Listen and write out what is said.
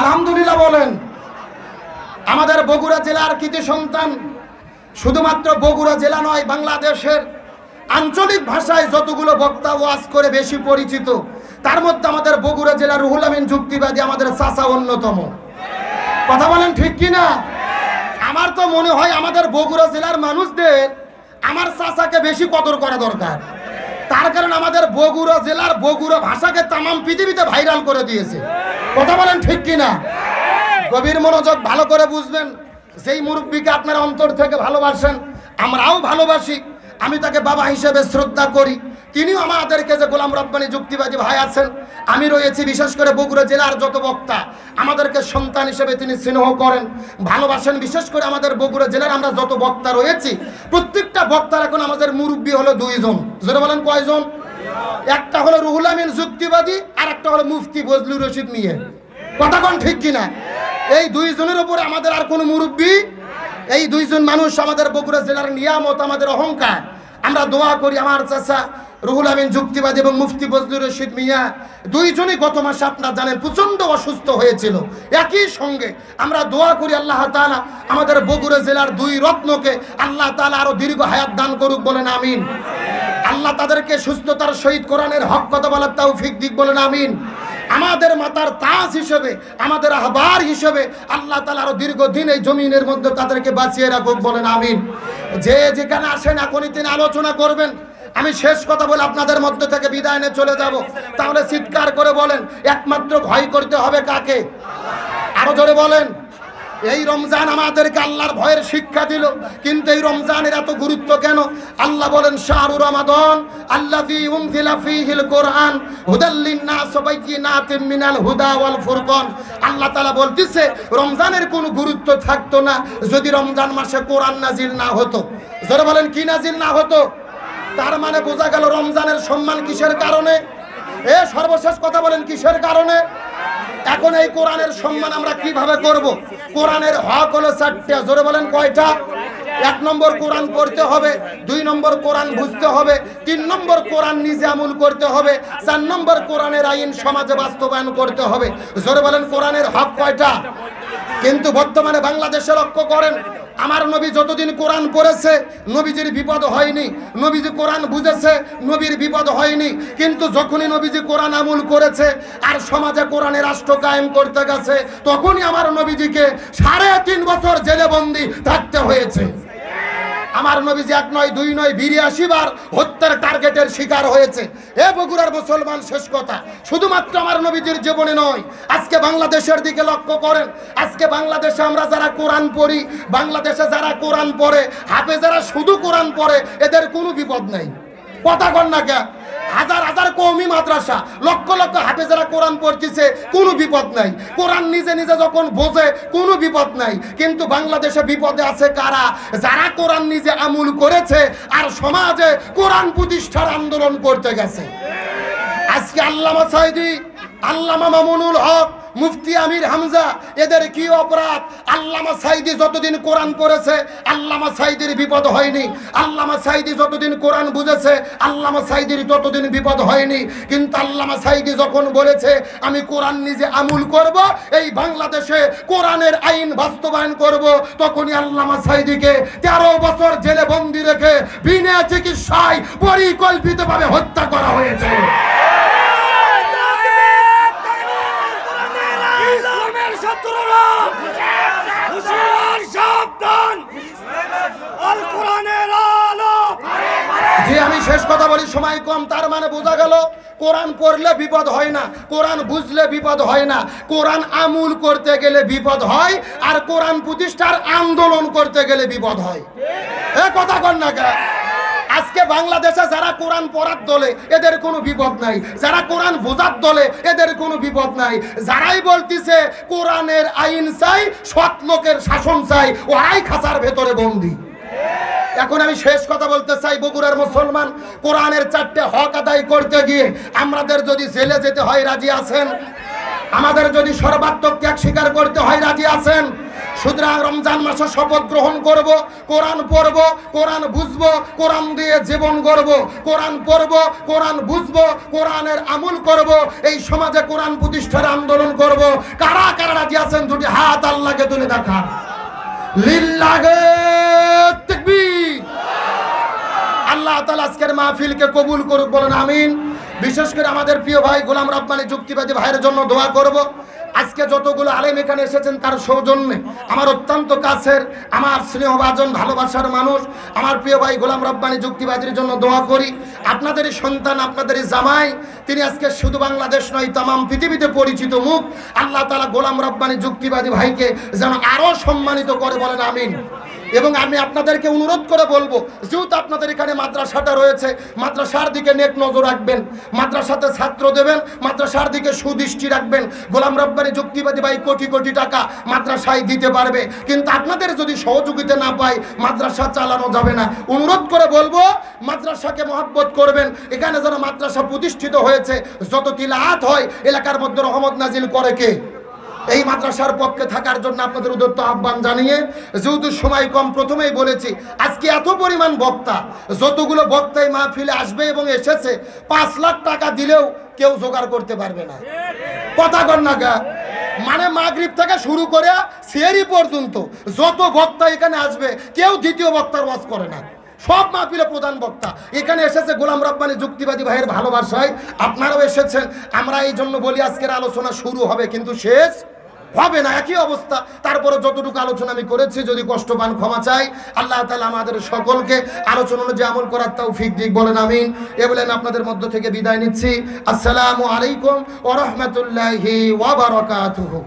আলহামদুলিল্লাহ বলেন। আমাদের বগুড়া জেলার কৃতি সন্তান, শুধুমাত্র বগুড়া জেলা নয়, বাংলাদেশের আঞ্চলিক ভাষায় যতগুলো বক্তা ওয়াজ করে বেশি পরিচিত, তার মধ্যে আমাদের বগুড়া জেলার রুহুল আমিন যুক্তিবাদী আমাদের চাচা অন্যতম। কথা বলেন ঠিক কিনা? আমার তো মনে হয় আমাদের বগুড়া জেলার মানুষদের আমার চাচাকে বেশি কদর করা দরকার। তার কারণ আমাদের বগুড়া জেলার বগুড়া ভাষাকে তামাম পৃথিবীতে ভাইরাল করে দিয়েছে। কথা বলেন ঠিক কিনা? গভীর মনোযোগ, ভালো করে বুঝবেন। যেই মুরব্বীকে আপনারা অন্তর থেকে ভালোবাসেন, আমরাও ভালোবাসি, আমি তাকে বাবা হিসেবে শ্রদ্ধা করি। তিনিও আমাদেরকে যে গোলাম রব্বানী যুক্তিবাদী ভাই আছেন, আমি রয়েছি, বিশেষ করে বগুড়া জেলার যত বক্তা আমাদেরকে সন্তান হিসেবে তিনি স্নেহ করেন, ভালোবাসেন। বিশেষ করে আমাদের বগুড়া জেলার আমরা যত বক্তা রয়েছি, প্রত্যেকটা বক্তার এখন আমাদের মুরব্বী হলো দুইজন। জোরে বলেন কয়জন? একটা হলো রুহুল আমিন যুক্তিবাদী, আর একটা হলো মুফতি ফজলুর রশিদ মিয়া। কথা কোন ঠিক কিনা? এই দুইজনের উপরে আমাদের আর কোনো মুরব্বী, এই দুইজন মানুষ আমাদের বগুড়া জেলার নিয়ামত, আমাদের অহংকার। আমরা দোয়া করি আমার চাচা রুহুল আমিন যুক্তিবাদী এবং মুফতি ফজলুর রশিদ মিয়া দুইজনই গত মাসে আপনারা জানেন প্রচন্ড অসুস্থ হয়েছিল। একই সঙ্গে আমরা দোয়া করি আল্লাহ তাআলা আমাদের বগুড়া জেলার দুই রত্নকে আল্লাহ তাআলা আরো দীর্ঘ হায়াত দান করুক, বলেন আমিন। আল্লাহ তাদেরকে সুস্থতার সহিত কোরআনের হক কথা বলার তৌফিক দিক, বলেন আমিন। আমাদের মাতার তাজ হিসেবে, আমাদের আহবার হিসেবে আল্লাহ তাআলা আরো দীর্ঘদিন এই জমিনের মধ্যে তাদেরকে বাঁচিয়ে রাখুক, বলেন আমিন। যে যেখানে আসেন এখনই তিনি আলোচনা করবেন। আমি শেষ কথা বলে আপনাদের মধ্যে থেকে বিদায় নিয়ে চলে যাব। তাহলে চিৎকার করে বলেন, একমাত্র ভয় করতে হবে কাকে? আরো জোরে বলেন। এই রমজান আমাদেরকে আল্লাহর ভয়ের শিক্ষা দিল, কিন্তু এই রমজানের এত গুরুত্ব কেন? আল্লাহ বলেন, শাহরু রমাদান আল্লাযী উনজিলা ফীহিল কোরআন হুদাল লিন-নাস ওয়া বাইয়িনাতিন মিনাল হুদা ওয়াল ফুরকান। আল্লাহ তাআলা বলতেছে রমজানের কোনো গুরুত্ব থাকতো না যদি রমজান মাসে কোরআন নাজিল না হতো। জোরে বলেন, কি নাজিল না হতো? তার মানে বোঝা গেল রমজানের সম্মান কিসের কারণে? সর্বশেষ কথা বলেন, কিসের কারণে? এখন এই কোরআনের সম্মান আমরা কিভাবে করব? কোরআনের হক হলো 4টা। জোরে বলেন কয়টা? 1 নম্বর কোরআন পড়তে হবে, 2 নম্বর কোরআন বুঝতে হবে, 3 নম্বর কোরআন নিজে আমল করতে হবে, 4 নম্বর কোরআনের আইন সমাজে বাস্তবায়ন করতে হবে। জোরে বলেন কোরআনের হক কয়টা? কিন্তু বর্তমানে বাংলাদেশে লক্ষ্য করেন, আমার নবী যতদিন কোরআন পড়েছে নবীজির বিপদ হয়নি, নবীজি কোরআন বুঝেছে নবীর বিপদ হয়নি। কিন্তু যখনই নবীজি কোরআন আমল করেছে আর সমাজে কোরআনের রাষ্ট্র কায়েম করতে গেছে, তখনই আমার নবীজিকে 3.5 বছর জেলে বন্দি থাকতে হয়েছে। আমার নবীজি 1 নয় 2 নয় 82 বার হত্যার টার্গেটের শিকার হয়েছে। বগুড়ার মুসলমান, শেষ কথা, শুধুমাত্র আমার নবীজির জীবনে নয়, আজকে বাংলাদেশের দিকে লক্ষ্য করেন। আজকে বাংলাদেশে আমরা যারা কোরআন পড়ি, বাংলাদেশে যারা কোরআন পড়ে, হাফেজেরা শুধু কোরআন পড়ে, এদের কোনো বিপদ নাই। কথা কন না কে? হাজার হাজার কওমি মাদ্রাসা, লক্ষ লক্ষ হাফেজেরা কোরআন পড়তেছে, কোনো বিপদ নাই। কোরআন নিজে নিজে যখন বোঝে, কোনো বিপদ নাই। কিন্তু বাংলাদেশে বিপদে আছে কারা? যারা কোরআন নিজে আমল করেছে আর সমাজে কোরআন প্রতিষ্ঠার আন্দোলন করতে গেছে। আজকে আল্লামা সাঈদী, আল্লামা মামুনুল হক, মুফতি আমির হামজা, এদের কি অপরাধ? আল্লামা সাঈদী যতদিন কোরআন পড়েছে আল্লামা সাঈদীর বিপদ হয়নি। আল্লামা সাঈদী যতদিন কোরআন বুঝেছে আল্লামা সাঈদীর ততদিন বিপদ হয়নি। কিন্তু আল্লামা সাঈদী যখন বলেছে আমি কোরআন নিজে আমল করব, এই বাংলাদেশে কোরআনের আইন বাস্তবায়ন করব, তখনই আল্লামা সাঈদীকে 13 বছর জেলে বন্দি রেখে বিনা চিকিৎসায় পরিকল্পিতভাবে হত্যা করা হয়েছে। যে আমি শেষ কথা বলি, সময় কম, তার মানে বোঝা গেল কোরআন পড়লে বিপদ হয় না, কোরআন বুঝলে বিপদ হয় না, কোরআন আমল করতে গেলে বিপদ হয়, আর কোরআন প্রতিষ্ঠার আন্দোলন করতে গেলে বিপদ হয়। কথা কন না কে? আজকে বাংলাদেশে যারা কোরআন পড়ার দলে এদের কোনো বিপদ নাই, যারা কোরআন বোঝার দলে এদের কোনো বিপদ নাই। যারাই বলতিছে কোরআনের আইন চাই, সৎ লোকের শাসন চাই, ওরাই খাঁচার ভেতরে বন্দী। এখন আমি শেষ কথা বলতে চাই, বগুড়ার মুসলমান, কোরআনের 4টে হক আদায় করতে গিয়ে আমাদের যদি জেলে যেতে হয় রাজি আছেন? আমাদের যদি সর্বাত্মক ত্যাগ স্বীকার করতে হয় রাজি আছেন? সুতরাং রমজান মাসে শপথ গ্রহণ করব, কোরআন পড়ব, কোরআন বুঝব, কোরআন দিয়ে জীবন গড়ব, কোরআন পড়ব, কোরআন বুঝব, কোরআনের আমল করব, এই সমাজে কোরআন প্রতিষ্ঠার আন্দোলন করব। কারা কারা রাজি আছেন দুটি হাত আল্লাহকে তুলে দেখান। লিল্লাহে তাকবীর। আল্লাহ তাআলা আজকের মাহফিলকে কবুল করুক, বলেন আমিন। বিশেষ করে আমাদের প্রিয় ভাই গোলাম রব্বানী যুক্তিবাদী ভাইয়ের জন্য দোয়া করব। আজকে যতগুলো আলেম এখানে এসেছেন তার সৌজন্যে আমার অত্যন্ত কাছের, আমার স্নেহভাজন ভালোবাসার মানুষ আমার প্রিয় ভাই গোলাম রব্বানী যুক্তিবাদীর জন্য দোয়া করি। আপনাদেরই সন্তান, আপনাদেরই জামাই, তিনি আজকে শুধু বাংলাদেশ নয় তামাম পৃথিবীতে পরিচিত মুখ। আল্লাহ তাআলা গোলাম রব্বানী যুক্তিবাদী ভাইকে যেন আরো সম্মানিত করে, বলেন আমিন। এবং আমি আপনাদেরকে অনুরোধ করে বলবো, যেহেতু আপনাদের এখানে মাদ্রাসাটা রয়েছে, মাদ্রাসার দিকে নেক নজর রাখবেন, মাদ্রাসাতে ছাত্র দেবেন, মাদ্রাসার দিকে সুদৃষ্টি রাখবেন। গোলাম রব্বানী যুক্তিবাদী ভাই কোটি কোটি টাকা মাদ্রাসায় দিতে পারবে, কিন্তু আপনাদের যদি সহযোগিতা না পাই মাদ্রাসা চালানো যাবে না। অনুরোধ করে বলবো, মাদ্রাসাকে মহব্বত করবেন। এখানে যেন মাদ্রাসা প্রতিষ্ঠিত হয়েছে, যত তিলাওয়াত হয় এলাকার মধ্যে রহমত নাজিল করে কে? এই মাদ্রাসার পক্ষে থাকার জন্য আপনাদের উদ্যত আহ্বান জানিয়ে, যেহেতু সময় কম, প্রথমেই বলেছি আজকে এত পরিমাণ বক্তা, যতগুলো বক্তাই মাহফিলে আসবে এবং এসেছে 5 লাখ টাকা দিলেও কেউ জোগাড় করতে পারবে না। কথা কর না গা? মানে মাগরিব থেকে শুরু করে সেহরি পর্যন্ত যত বক্তা এখানে আসবে কেউ দ্বিতীয় বক্তার ওয়াজ করে না। সব মাহফিলে প্রধান বক্তা এখানে এসেছে গোলাম রব্বানী যুক্তিবাদী ভাইয়ের ভালোবাসায়, আপনারাও এসেছেন। আমরা এই জন্য বলি আজকের আলোচনা শুরু হবে কিন্তু শেষ হবে না, একই অবস্থা। তারপরে যতটুকু আলোচনা আমি করেছি, যদি কষ্ট পান ক্ষমা চাই। আল্লাহ তাআলা আমাদের সকলকে আলোচনা অনুযায়ী আমল করার তৌফিক দিক, বলেন আমিন। এ বলেন আপনাদের মধ্য থেকে বিদায় নিচ্ছি। আসসালামু আলাইকুম ওয়া রাহমাতুল্লাহি ওয়া বারাকাতুহু।